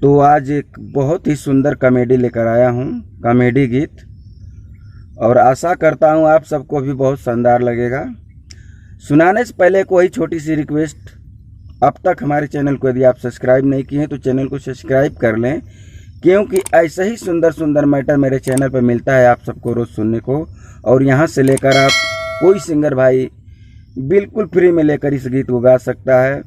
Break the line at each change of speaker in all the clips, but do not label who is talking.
तो आज एक बहुत ही सुंदर कॉमेडी लेकर आया हूँ, कॉमेडी गीत, और आशा करता हूँ आप सबको भी बहुत शानदार लगेगा। सुनाने से पहले कोई छोटी सी रिक्वेस्ट, अब तक हमारे चैनल को यदि आप सब्सक्राइब नहीं किए हैं तो चैनल को सब्सक्राइब कर लें, क्योंकि ऐसे ही सुंदर सुंदर मैटर मेरे चैनल पर मिलता है आप सबको रोज़ सुनने को। और यहाँ से लेकर आप कोई सिंगर भाई बिल्कुल फ्री में लेकर इस गीत को गा सकता है।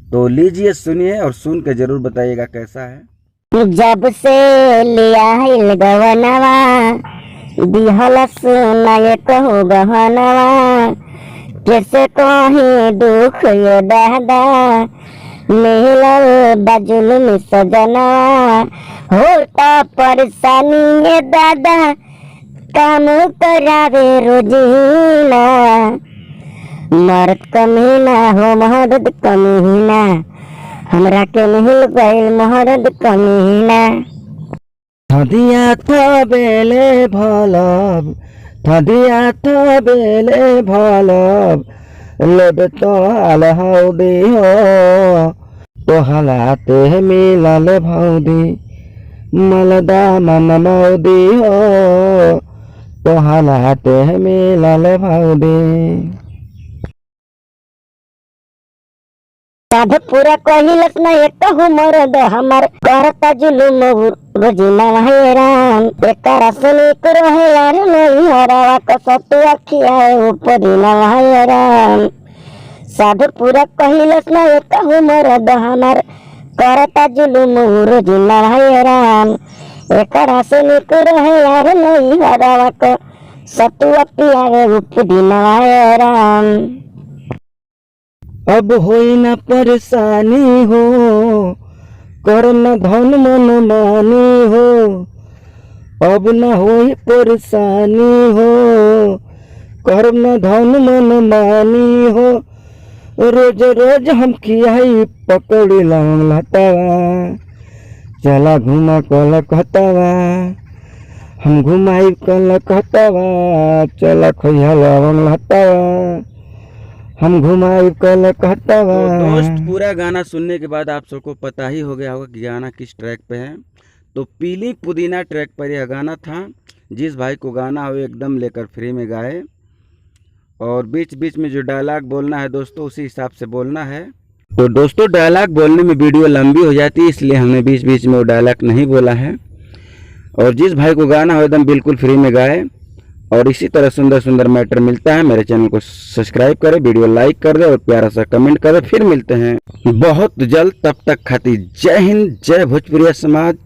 तो लीजिए, सुनिए और सुन के जरूर बताइएगा कैसा है।
जब से लिया हिल गवनवा दिहल सुनाए कहो गहनवा, कैसे कहीं दुख ये दादा मिलल बाजुल में सजनवा, होता परेशानी ये दादा काम करावे रोजीना, मर्द कमीना हो मर्द कमीना, हमरा के मिल गइल मर्द कमीना।
थदिया थबेले भलब, थदिया थबेले भलब, लेबे तो हाल हौदी हो, तो हालाते मिलल भौदी, मलदा मन मौदी हो, तो हालाते मिलल भौदी।
साधु पूरा कहिलस न एक मरद हमार करता जुलुम रोजीना हैरान, एकरा सुनी को रहेला रे नहीं हरावा कसतु अखिया ऊपरीना हैरान। साधु पूरा कहिलस न एक मरद हमार करता जुलुम रोजीना हैरान, एकरा सुनी को रहेला रे नहीं हरावा कसतु अखिया ऊपरीना हैरान।
अब होई न परेशानी हो, करना धन मन मानी हो, अब न होई परेशानी हो, करना धन मन मानी हो, रोज रोज हम खियाई पकड़ी लौंग लतावा, चला घुमा कलकत्तावा, हम घुमाई कलकत्तावा, चला खैया लौंग लतावा, हम घुमाई कलकत्तावा। तो दोस्त, पूरा गाना सुनने के बाद आप सबको पता ही हो गया होगा कि गाना किस ट्रैक पे है। तो पीली पुदीना ट्रैक पर यह गाना था। जिस भाई को गाना हो एकदम लेकर फ्री में गाए, और बीच बीच में जो डायलॉग बोलना है दोस्तों उसी हिसाब से बोलना है। तो दोस्तों, डायलॉग बोलने में वीडियो लंबी हो जाती है, इसलिए हमने बीच बीच में वो डायलॉग नहीं बोला है। और जिस भाई को गाना हो एकदम बिल्कुल फ्री में गाए, और इसी तरह सुंदर सुंदर मैटर मिलता है। मेरे चैनल को सब्सक्राइब करें, वीडियो लाइक कर दें और प्यारा सा कमेंट करें। फिर मिलते हैं बहुत जल्द, तब तक खातिर जय हिंद, जय भोजपुरिया समाज।